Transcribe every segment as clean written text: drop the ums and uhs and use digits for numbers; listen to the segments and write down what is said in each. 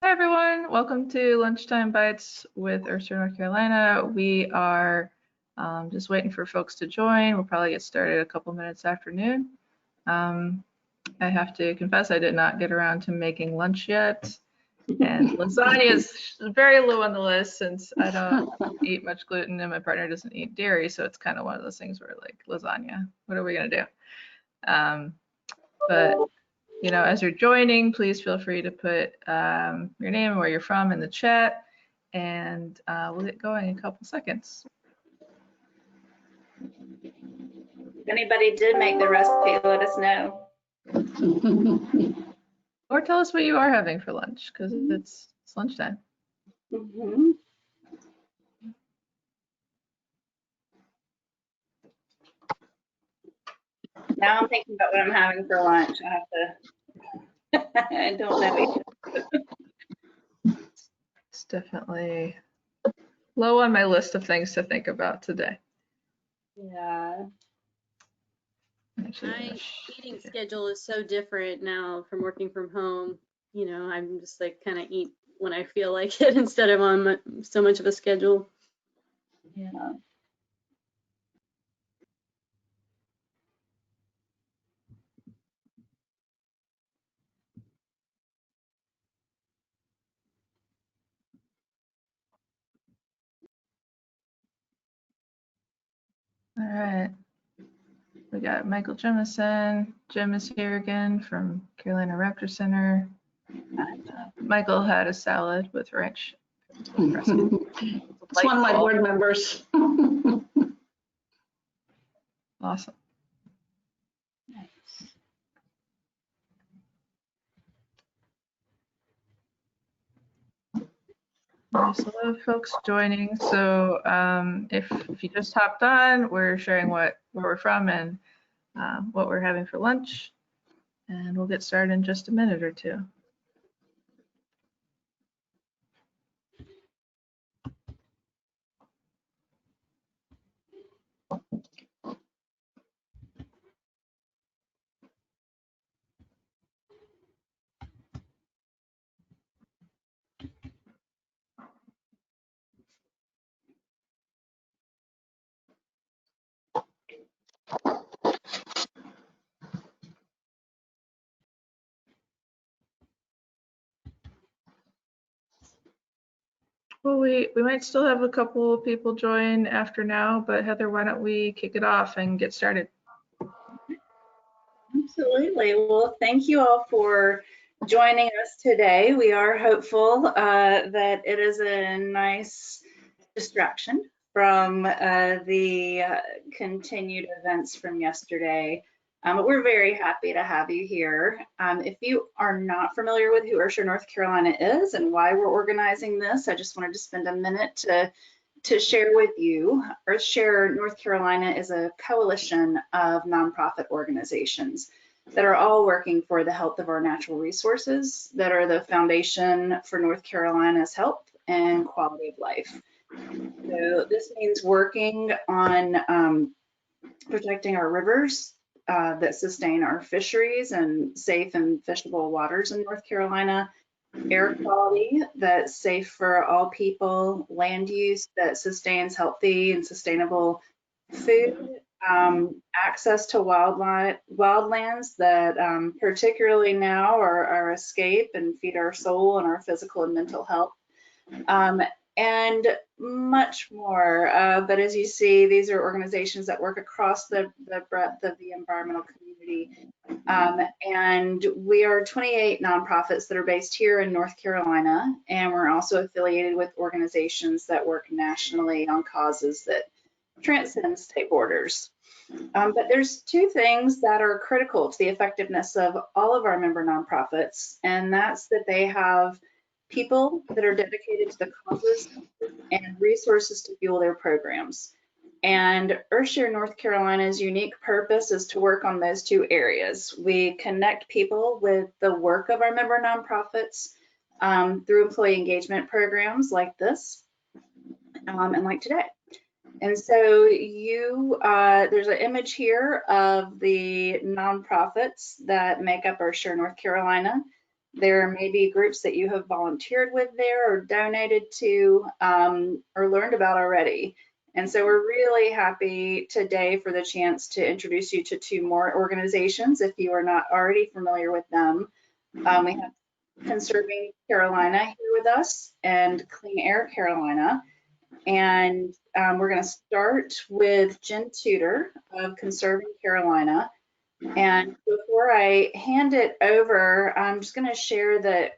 Hi everyone, welcome to Lunchtime Bites with Ursa, North Carolina. We are just waiting for folks to join. We'll probably get started a couple minutes after noon. I have to confess I did not get around to making lunch yet. And lasagna is very low on the list since I don't eat much gluten and my partner doesn't eat dairy. So it's kind of one of those things where like lasagna, what are we gonna do? But you know, as you're joining, please feel free to put your name and where you're from in the chat, and we'll get going in a couple seconds. If anybody did make the recipe, let us know. Or tell us what you are having for lunch, because it's lunchtime. Now I'm thinking about what I'm having for lunch. I have to, I don't know either. It's definitely low on my list of things to think about today. Yeah. My eating schedule is so different now from working from home. You know, I'm just like kind of eat when I feel like it instead of on so much of a schedule. Yeah. All right. We got Michael Jemison. Jim is here again from Carolina Raptor Center. Michael had a salad with ranch. It's one of my board members. Awesome. There's a lot of folks joining, so if you just hopped on, we're sharing where we're from and what we're having for lunch, and we'll get started in just a minute or two. Well, we might still have a couple of people join after now, but Heather, why don't we kick it off and get started? Absolutely. Well, thank you all for joining us today. We are hopeful that it is a nice distraction from the continued events from yesterday. But we're very happy to have you here. If you are not familiar with who Ursa, North Carolina is and why we're organizing this, I just wanted to spend a minute to share with you. EarthShare North Carolina is a coalition of nonprofit organizations that are all working for the health of our natural resources that are the foundation for North Carolina's health and quality of life. So this means working on protecting our rivers that sustain our fisheries and safe and fishable waters in North Carolina, air quality that's safe for all people, land use that sustains healthy and sustainable food, access to wildlands that particularly now are our escape and feed our soul and our physical and mental health, and much more. But as you see, these are organizations that work across the breadth of the environmental community. And we are 28 nonprofits that are based here in North Carolina, and we're also affiliated with organizations that work nationally on causes that transcend state borders. But there's two things that are critical to the effectiveness of all of our member nonprofits, and that's that they have people that are dedicated to the causes and resources to fuel their programs. And EarthShare North Carolina's unique purpose is to work on those two areas. We connect people with the work of our member nonprofits through employee engagement programs like this and like today. And so there's an image here of the nonprofits that make up EarthShare North Carolina. There may be groups that you have volunteered with there or donated to or learned about already. And so we're really happy today for the chance to introduce you to 2 more organizations if you are not already familiar with them. We have Conserving Carolina here with us and Clean Air Carolina. And we're going to start with Jen Tudor of Conserving Carolina. And before I hand it over, I'm just going to share that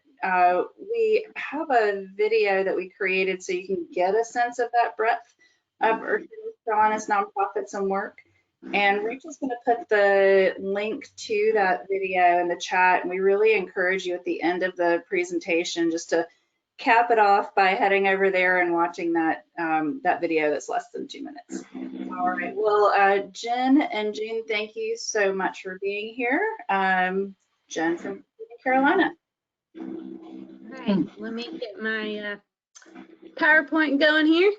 we have a video that we created so you can get a sense of that breadth of North Carolina's nonprofits and work. And Rachel's going to put the link to that video in the chat. And we really encourage you at the end of the presentation just to cap it off by heading over there and watching that that video that's less than 2 minutes. All right, well, Jen and June, thank you so much for being here. Jen from Carolina. All right, let me get my PowerPoint going here.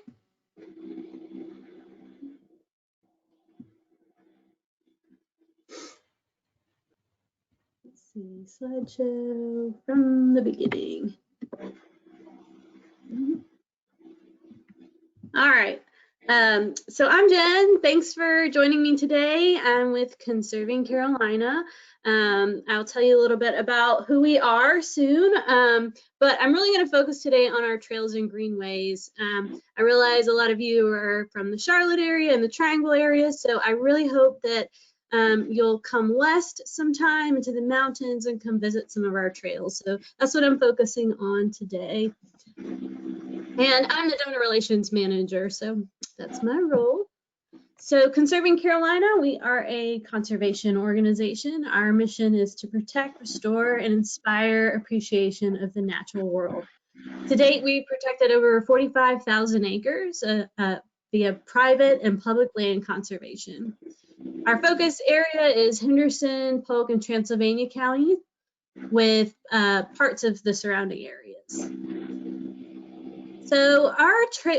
Let's see, slideshow from the beginning. All right. So I'm Jen. Thanks for joining me today. I'm with Conserving Carolina. I'll tell you a little bit about who we are soon, but I'm really going to focus today on our trails and greenways. I realize a lot of you are from the Charlotte area and the Triangle area, so I really hope that you'll come west sometime into the mountains and come visit some of our trails. So that's what I'm focusing on today. And I'm the donor relations manager, so that's my role. So Conserving Carolina, we are a conservation organization. Our mission is to protect, restore, and inspire appreciation of the natural world. To date, we've protected over 45,000 acres via private and public land conservation. Our focus area is Henderson, Polk, and Transylvania County, with parts of the surrounding areas. So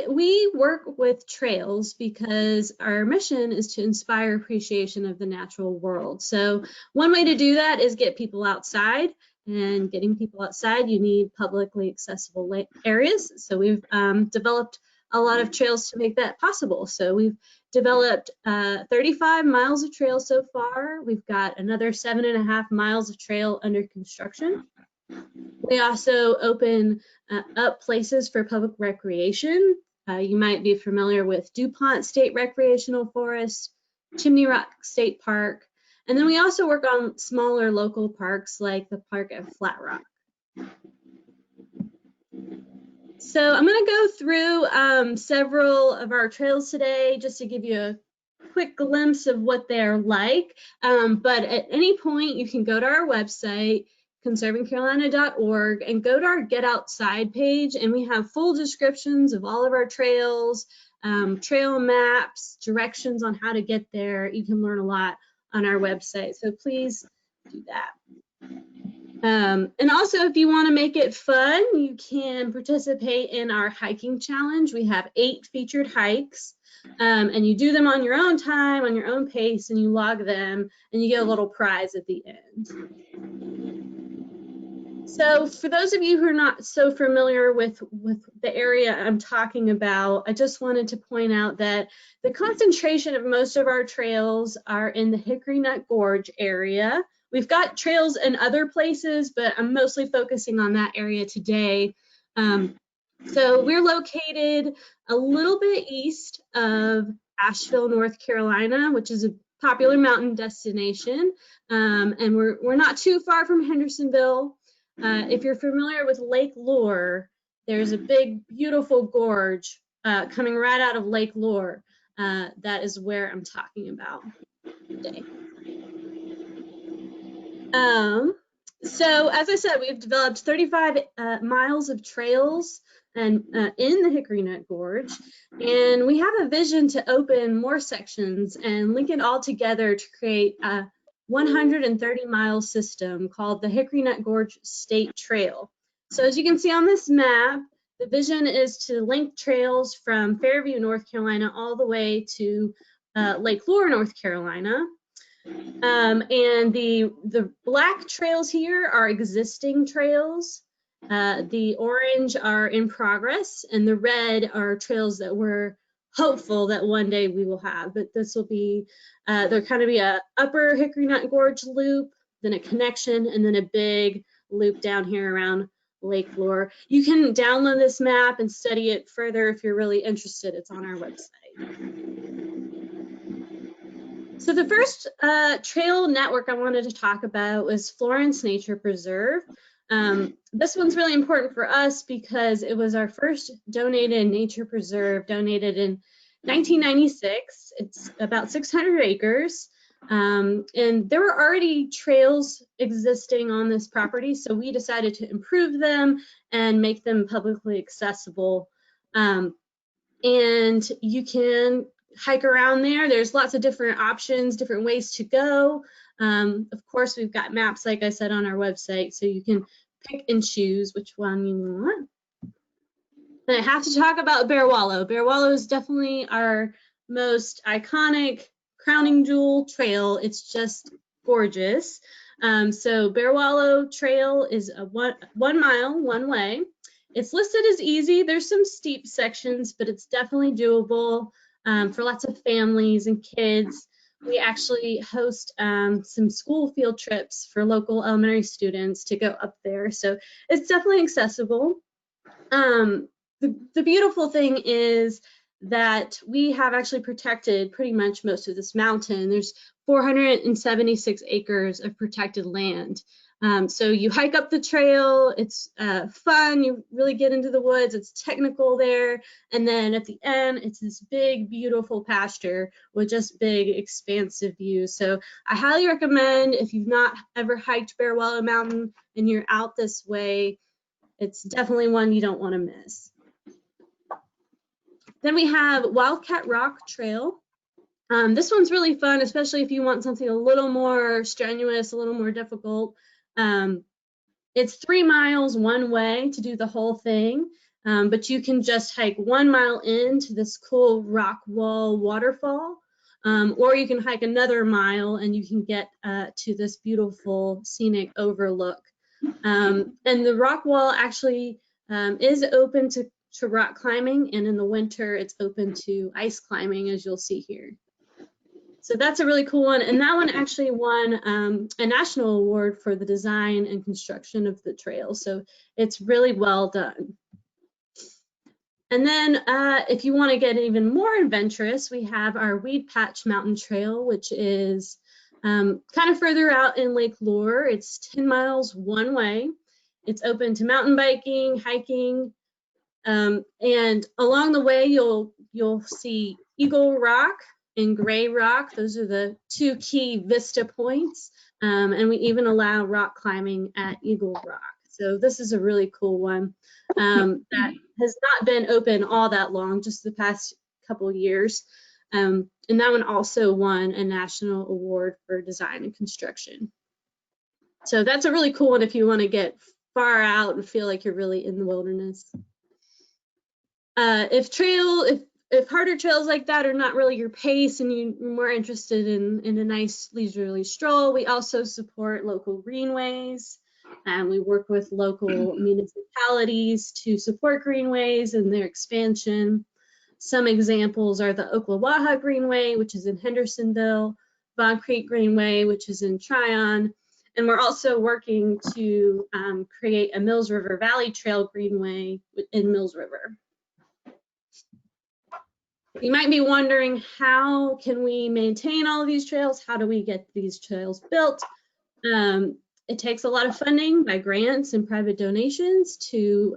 we work with trails because our mission is to inspire appreciation of the natural world. So one way to do that is get people outside, and getting people outside, you need publicly accessible areas. So we've developed a lot of trails to make that possible. So we've developed 35 miles of trail so far. We've got another 7.5 miles of trail under construction. We also open up places for public recreation. You might be familiar with DuPont State Recreational Forest, Chimney Rock State Park, and then we also work on smaller local parks like the park at Flat Rock. So I'm going to go through several of our trails today just to give you a quick glimpse of what they're like. But at any point, you can go to our website, conservingcarolina.org, and go to our Get Outside page, and we have full descriptions of all of our trails, trail maps, directions on how to get there. You can learn a lot on our website, so please do that. And also, if you want to make it fun, you can participate in our hiking challenge. We have 8 featured hikes, and you do them on your own time, on your own pace, and you log them, and you get a little prize at the end. So for those of you who are not so familiar with the area I'm talking about, I just wanted to point out that the concentration of most of our trails are in the Hickory Nut Gorge area. We've got trails in other places, but I'm mostly focusing on that area today. So we're located a little bit east of Asheville, North Carolina, which is a popular mountain destination. And we're not too far from Hendersonville. If you're familiar with Lake Lure, there's a big, beautiful gorge coming right out of Lake Lure. That is where I'm talking about today. So as I said, we've developed 35 miles of trails and in the Hickory Nut Gorge, and we have a vision to open more sections and link it all together to create a 130-mile system called the Hickory Nut Gorge State Trail. So as you can see on this map, the vision is to link trails from Fairview, North Carolina, all the way to Lake Lure, North Carolina. And the black trails here are existing trails. The orange are in progress, and the red are trails that we're hopeful that one day we will have. But this will be, there'll kind of be a upper Hickory Nut Gorge loop, then a connection, and then a big loop down here around Lake Lure. You can download this map and study it further if you're really interested. It's on our website. So the first trail network I wanted to talk about was Florence Nature Preserve. This one's really important for us because it was our first donated nature preserve, donated in 1996. It's about 600 acres. And there were already trails existing on this property, so we decided to improve them and make them publicly accessible. And you can hike around there. There's lots of different options, different ways to go. Of course, we've got maps, like I said, on our website, so you can pick and choose which one you want. And I have to talk about Bear Wallow. Bear Wallow is definitely our most iconic crowning jewel trail. It's just gorgeous. So Bear Wallow Trail is a 1 mile, one way. It's listed as easy. There's some steep sections, but it's definitely doable for lots of families and kids. We actually host some school field trips for local elementary students to go up there. So it's definitely accessible. The beautiful thing is that we have actually protected pretty much most of this mountain. There's 476 acres of protected land. So you hike up the trail, it's fun, you really get into the woods, it's technical there, and then at the end, it's this big, beautiful pasture with just big, expansive views. So I highly recommend, if you've not ever hiked Bear Wallow Mountain and you're out this way, it's definitely one you don't want to miss. Then we have Wildcat Rock Trail. This one's really fun, especially if you want something a little more strenuous, a little more difficult. It's 3 miles one way to do the whole thing, but you can just hike 1 mile into this cool rock wall waterfall, or you can hike another mile and you can get to this beautiful scenic overlook. And the rock wall actually is open to rock climbing, and in the winter it's open to ice climbing, as you'll see here. So that's a really cool one, and that one actually won a national award for the design and construction of the trail, so it's really well done. And then if you want to get even more adventurous, we have our Weed Patch Mountain Trail, which is kind of further out in Lake Lure. It's 10 miles one way. It's open to mountain biking, hiking, and along the way you'll see Eagle Rock and Gray Rock. Those are the 2 key vista points, and we even allow rock climbing at Eagle Rock. So this is a really cool one that has not been open all that long, just the past couple years. And that one also won a national award for design and construction. So that's a really cool one if you want to get far out and feel like you're really in the wilderness. If harder trails like that are not really your pace and you're more interested in a nice leisurely stroll, we also support local greenways, and we work with local municipalities to support greenways and their expansion. Some examples are the Oklawaha Greenway, which is in Hendersonville, Bog Creek Greenway, which is in Tryon, and we're also working to create a Mills River Valley Trail Greenway in Mills River. You might be wondering, how can we maintain all of these trails? How do we get these trails built? It takes a lot of funding by grants and private donations to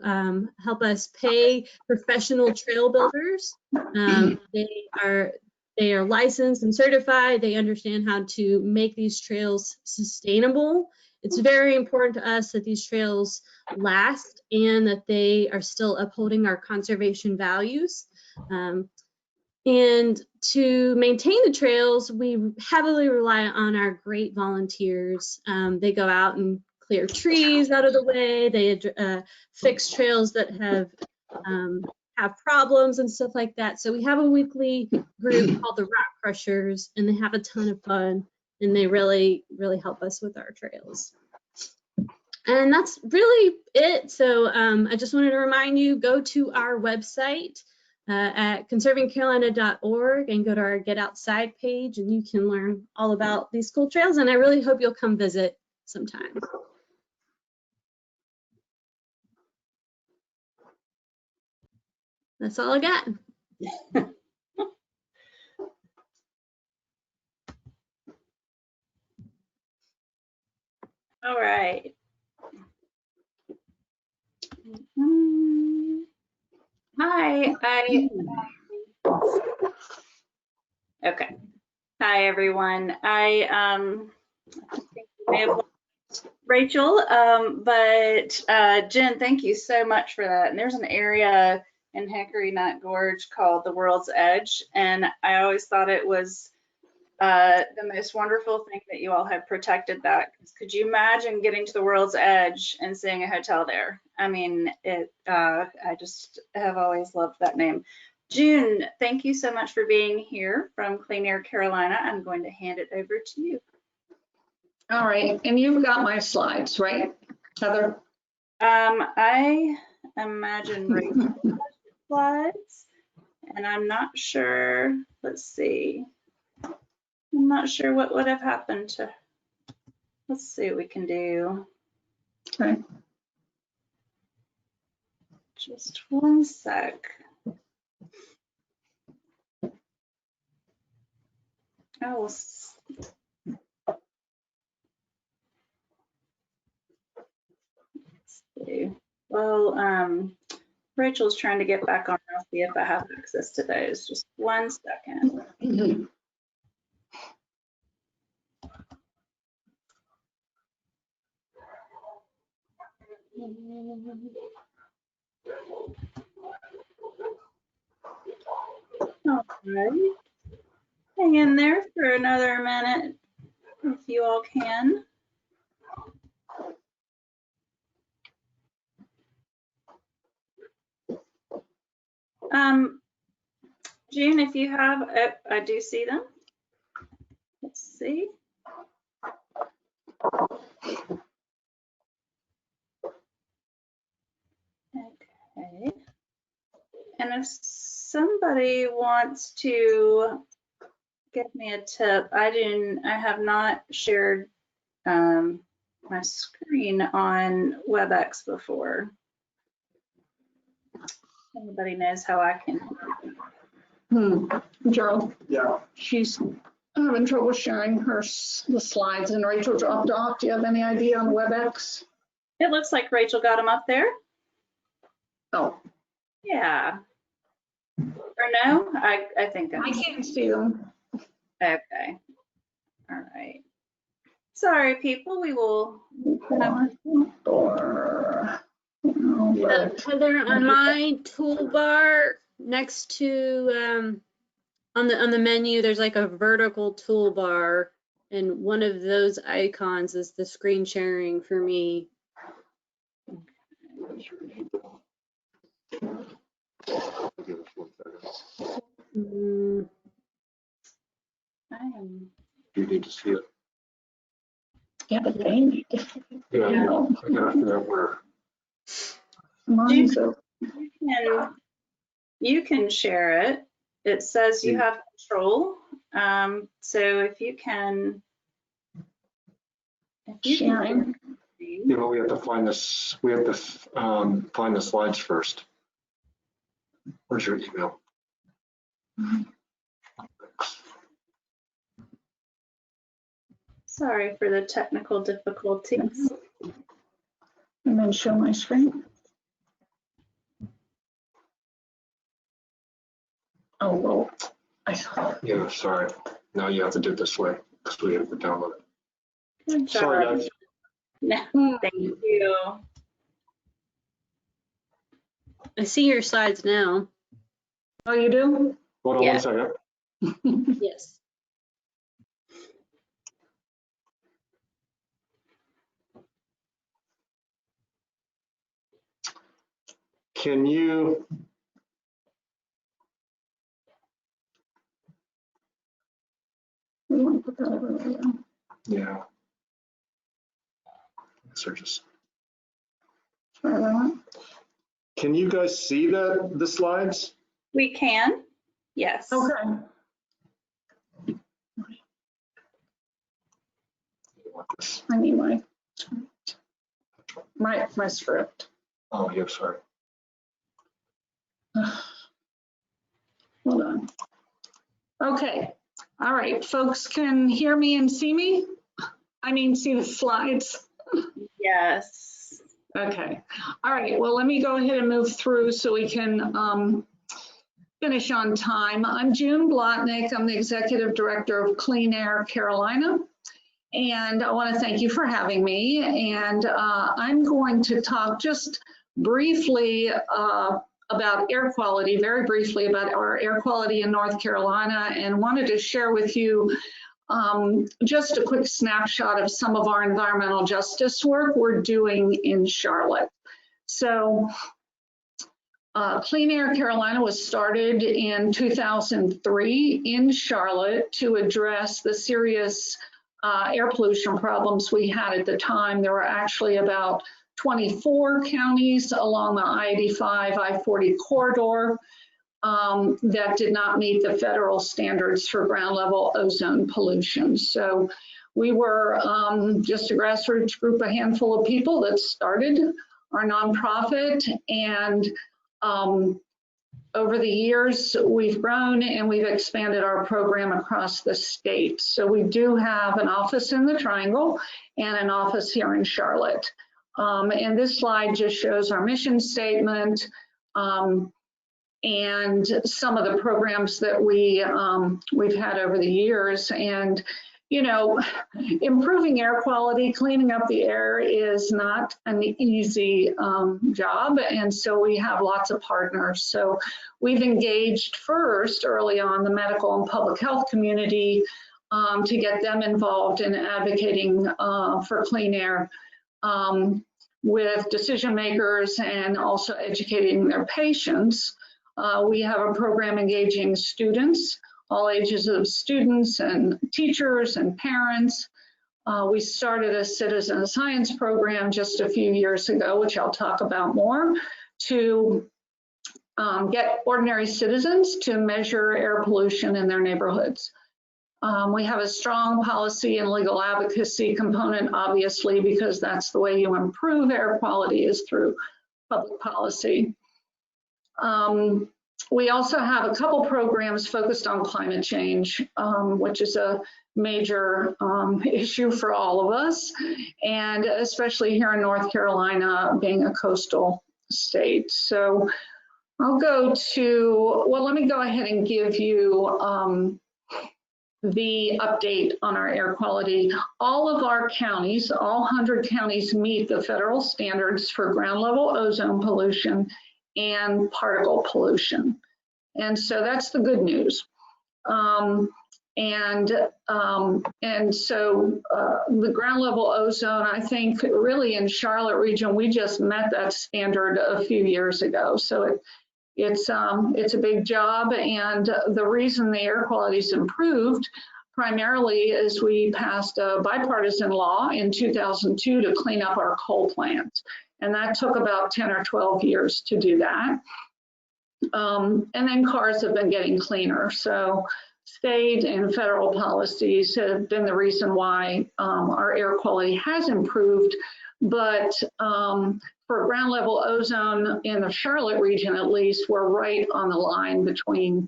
help us pay professional trail builders. They are licensed and certified. They understand how to make these trails sustainable. It's very important to us that these trails last and that they are still upholding our conservation values. And to maintain the trails, we heavily rely on our great volunteers. They go out and clear trees out of the way. They fix trails that have problems and stuff like that. So we have a weekly group called the Rock Crushers, and they have a ton of fun. and they really help us with our trails. And that's really it. So I just wanted to remind you, go to our website at conservingcarolina.org and go to our Get Outside page, and you can learn all about these cool trails. And I really hope you'll come visit sometime. That's all I got. All right. Hi, okay. Hi, everyone. I think you may have lost Rachel, but Jen, thank you so much for that. And there's an area in Hickory Nut Gorge called the World's Edge, and I always thought it was the most wonderful thing that you all have protected that. Could you imagine getting to the World's Edge and seeing a hotel there? I mean, I just have always loved that name. June, thank you so much for being here from Clean Air Carolina. I'm going to hand it over to you. All right, and you've got my slides, right, Heather? I imagine Rachel's slides, and I'm not sure, let's see. I'm not sure what would have happened to, let's see what we can do. Okay. Just one sec. Oh, let's see. Well, Rachel's trying to get back on. I'll see if I have access to those. Just one second. Mhm. All right. Hang in there for another minute if you all can. June, if you have, I do see them. Let's see. Okay. And if somebody wants to give me a tip, I have not shared my screen on WebEx before. Anybody knows how I can? Gerald, Yeah, she's having trouble sharing the slides, and Rachel dropped off. Do you have any idea on WebEx? It looks like Rachel got them up there. Oh, Yeah. Or no? I think I can't see them. okay. All right. Sorry, people. We will. Heather, on my toolbar next to on the menu, there's like a vertical toolbar, and one of those icons is the screen sharing for me. you need to see it. Yeah, but they need to. Yeah, I gotta figure out where. Mine's a- You can share it. It says you have control. So if you can. sharing. You know, we have to find this. We have to find the slides first. Where's your email? Sorry for the technical difficulties. And then show my screen. Oh, well, Yeah, sorry. Now you have to do it this way because we have to download it. Good job. Sorry, guys. No, thank you. I see your slides now. Oh, you do? Hold on Yeah. 1 second. Yes. Can you? We want to put that over there. Yeah. So just, Try that. can you guys see the slides? We can, yes. Okay. I need my script. Oh, yeah, sorry. Hold on. Okay. All right. Folks can hear me and see me? I mean, see the slides. Yes. Okay. All right. Well, let me go ahead and move through so we can finish on time. I'm June Blotnick. I'm the Executive Director of Clean Air Carolina. And I want to thank you for having me. And I'm going to talk just briefly about air quality, very briefly about our air quality in North Carolina, and wanted to share with you just a quick snapshot of some of our environmental justice work we're doing in Charlotte. So Clean Air Carolina was started in 2003 in Charlotte to address the serious air pollution problems we had at the time. There were actually about 24 counties along the I-85, I-40 corridor that did not meet the federal standards for ground level ozone pollution. So we were just a grassroots group, a handful of people that started our nonprofit, and over the years, we've grown and we've expanded our program across the state. So we do have an office in the Triangle and an office here in Charlotte. And this slide just shows our mission statement and some of the programs that we've had over the years. And you know, improving air quality, cleaning up the air is not an easy job. And so we have lots of partners. So we've engaged first early on the medical and public health community to get them involved in advocating for clean air with decision makers and also educating their patients. We have a program engaging students, all ages of students and teachers and parents. We started a citizen science program just a few years ago, which I'll talk about more, to get ordinary citizens to measure air pollution in their neighborhoods. We have a strong policy and legal advocacy component, obviously, because that's the way you improve air quality is through public policy. We also have a couple programs focused on climate change, which is a major issue for all of us, and especially here in North Carolina, being a coastal state. So I'll go to, well, let me go ahead and give you the update on our air quality. All of our counties, all 100 counties, meet the federal standards for ground level ozone pollution and particle pollution. And so that's the good news. And so the ground level ozone, I think really in Charlotte region, we just met that standard a few years ago. So it's a big job. And the reason the air quality's improved primarily is we passed a bipartisan law in 2002 to clean up our coal plants. And that took about 10 or 12 years to do that. And then cars have been getting cleaner. So state and federal policies have been the reason why our air quality has improved. But for ground level ozone in the Charlotte region, at least, we're right on the line between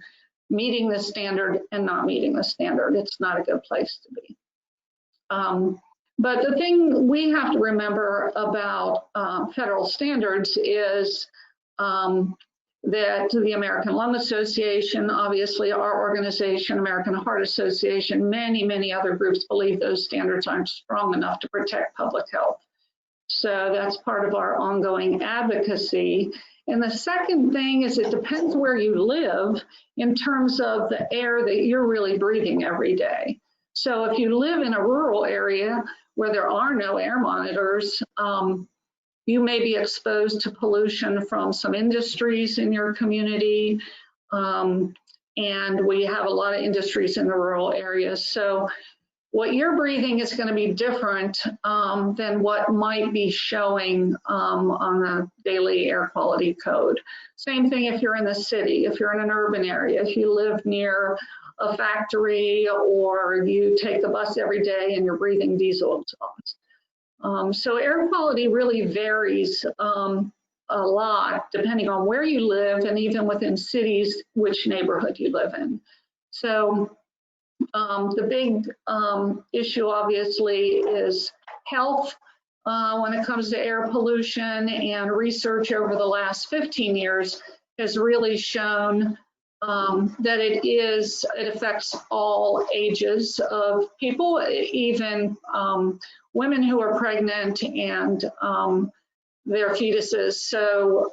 meeting the standard and not meeting the standard. It's not a good place to be. But the thing we have to remember about federal standards is that the American Lung Association, obviously our organization, American Heart Association, many other groups believe those standards aren't strong enough to protect public health. So that's part of our ongoing advocacy. And the second thing is it depends where you live in terms of the air that you're really breathing every day. So if you live in a rural area where there are no air monitors, you may be exposed to pollution from some industries in your community. And we have a lot of industries in the rural areas. So what you're breathing is going to be different than what might be showing on the daily air quality code. Same thing if you're in the city, if you're in an urban area, if you live near a factory or you take the bus every day and you're breathing diesel exhaust. So air quality really varies a lot depending on where you live and even within cities, which neighborhood you live in. So the big issue obviously is health when it comes to air pollution, and research over the last 15 years has really shown that it affects all ages of people, even women who are pregnant and their fetuses. So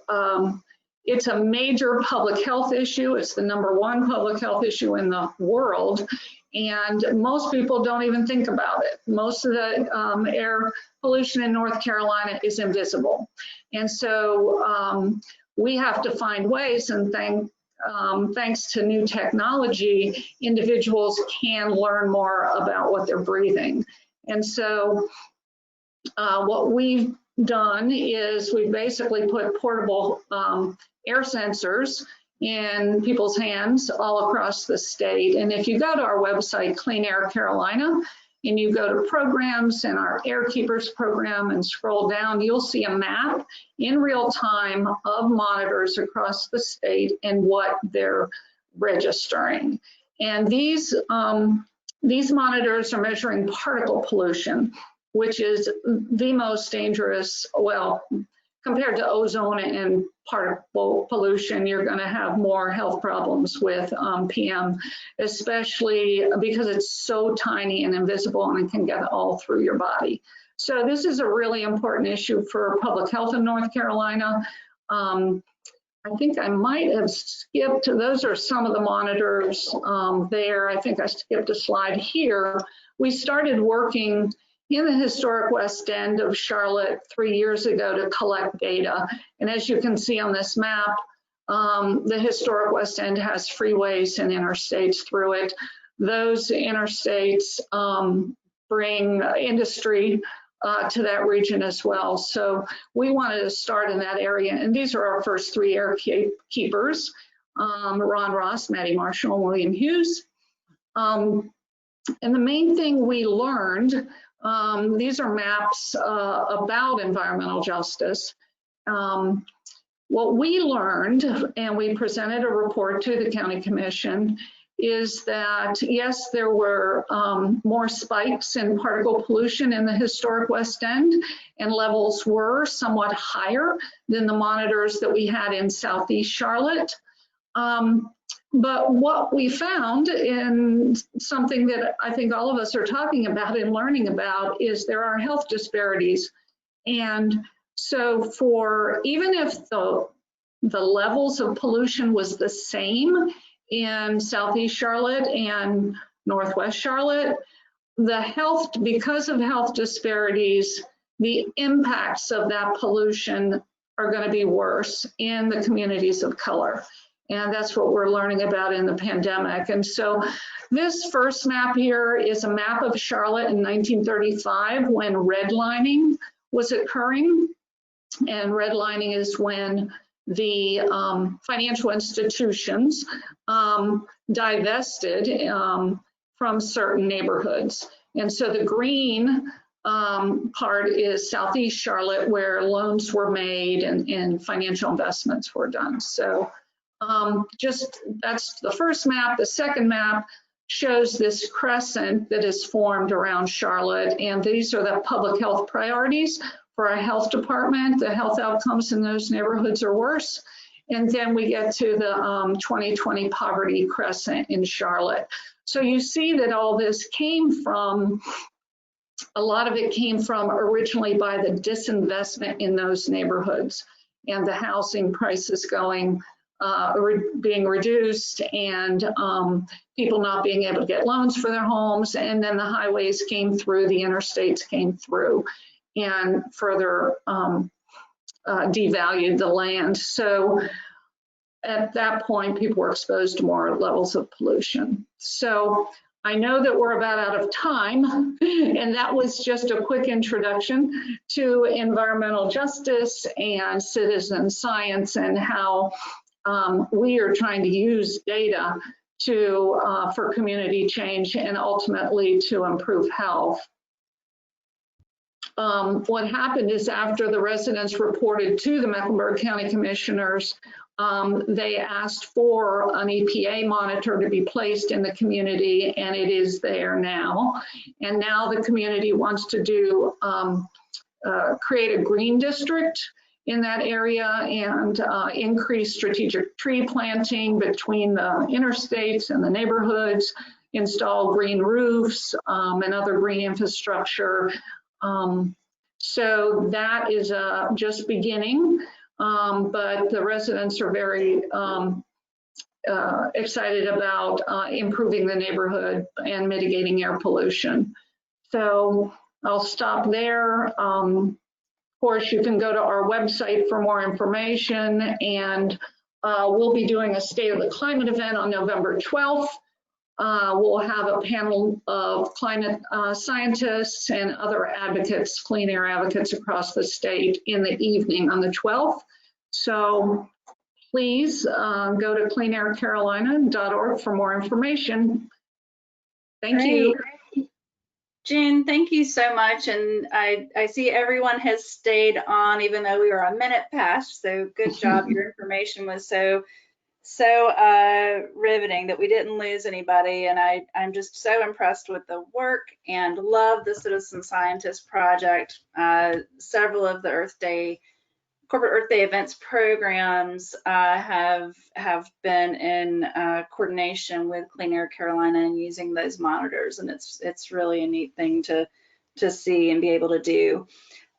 it's a major public health issue. It's the #1 public health issue in the world, and most people don't even think about it. Most of the air pollution in North Carolina is invisible. And so we have to find ways, and thanks to new technology, individuals can learn more about what they're breathing. And so what we've done is we basically put portable air sensors in people's hands all across the state. And if you go to our website, Clean Air Carolina, and you go to programs and our Air Keepers program and scroll down, you'll see a map in real time of monitors across the state and what they're registering. And these monitors are measuring particle pollution, which is the most dangerous. Well, compared to ozone and particle pollution, you're going to have more health problems with PM, especially because it's so tiny and invisible and it can get all through your body. So this is a really important issue for public health in North Carolina. I think I might have skipped, those are some of the monitors there. I think I skipped a slide here. We started working in the historic West End of Charlotte 3 years ago to collect data. And as you can see on this map, the historic West End has freeways and interstates through it. Those interstates bring industry to that region as well. So we wanted to start in that area. And these are our first 3 air keepers, Ron Ross, Maddie Marshall, and William Hughes. And the main thing we learned, these are maps about environmental justice. What we learned, and we presented a report to the county commission, is that yes, there were more spikes in particle pollution in the historic West End, and levels were somewhat higher than the monitors that we had in Southeast Charlotte. But what we found, in something that I think all of us are talking about and learning about, is there are health disparities. And so for, even if the levels of pollution was the same in Southeast Charlotte and Northwest Charlotte, the health, because of health disparities, the impacts of that pollution are going to be worse in the communities of color. And that's what we're learning about in the pandemic. And so this first map here is a map of Charlotte in 1935 when redlining was occurring. And redlining is when the financial institutions divested from certain neighborhoods. And so the green part is Southeast Charlotte, where loans were made and financial investments were done. So that's the first map. The second map shows this crescent that is formed around Charlotte, and these are the public health priorities for our health department. The health outcomes in those neighborhoods are worse. And then we get to the 2020 poverty crescent in Charlotte. So you see that all this came from, a lot of it came from originally by the disinvestment in those neighborhoods and the housing prices going being reduced, and people not being able to get loans for their homes. And then the highways came through, the interstates came through, and further devalued the land. So at that point, people were exposed to more levels of pollution. So I know that we're about out of time, and that was just a quick introduction to environmental justice and citizen science and how we are trying to use data to for community change and ultimately to improve health. What happened is after the residents reported to the Mecklenburg County Commissioners, they asked for an EPA monitor to be placed in the community, and it is there now. And now the community wants to do create a green district in that area and increase strategic tree planting between the interstates and the neighborhoods, install green roofs and other green infrastructure. So that is just beginning. But the residents are very excited about improving the neighborhood and mitigating air pollution. So I'll stop there. Of course, you can go to our website for more information, and we'll be doing a State of the Climate event on November 12th. We'll have a panel of climate scientists and other advocates, clean air advocates across the state in the evening on the 12th. So please go to cleanaircarolina.org for more information. Thank you. Jen, thank you so much. And I see everyone has stayed on even though we were a minute past. So good job. Your information was so riveting that we didn't lose anybody. And I'm just so impressed with the work and love the Citizen Scientist Project. Several of the Corporate Earth Day events programs have been in coordination with Clean Air Carolina and using those monitors, and it's really a neat thing to see and be able to do.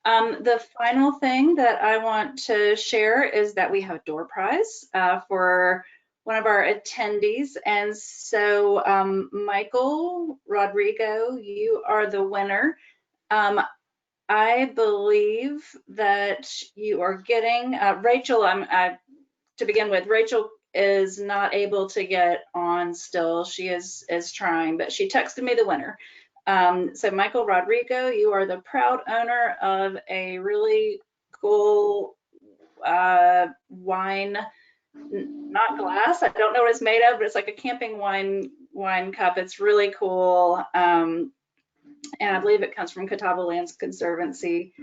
The final thing that I want to share is that we have a door prize for one of our attendees, and so Michael Rodrigo, you are the winner. I believe that you are getting, Rachel, to begin with, Rachel is not able to get on still. She is trying, but she texted me the winner. So Michael Rodrigo, you are the proud owner of a really cool wine, not glass, I don't know what it's made of, but it's like a camping wine cup. It's really cool. And I believe it comes from Catawba Lands Conservancy.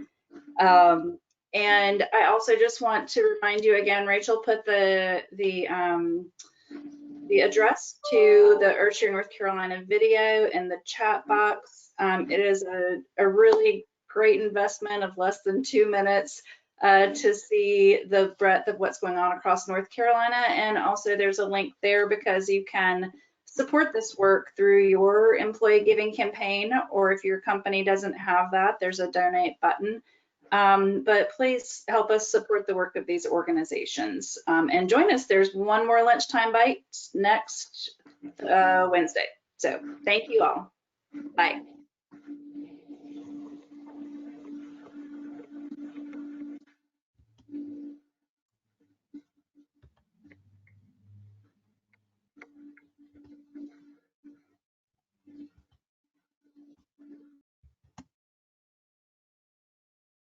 And I also just want to remind you again, Rachel put the address to the Earthshare North Carolina video in the chat box. It is a really great investment of less than 2 minutes to see the breadth of what's going on across North Carolina. And also there's a link there because you can support this work through your employee giving campaign, or if your company doesn't have that, there's a donate button. But please help us support the work of these organizations and join us. There's one more Lunchtime Bites next Wednesday. So thank you all. Bye.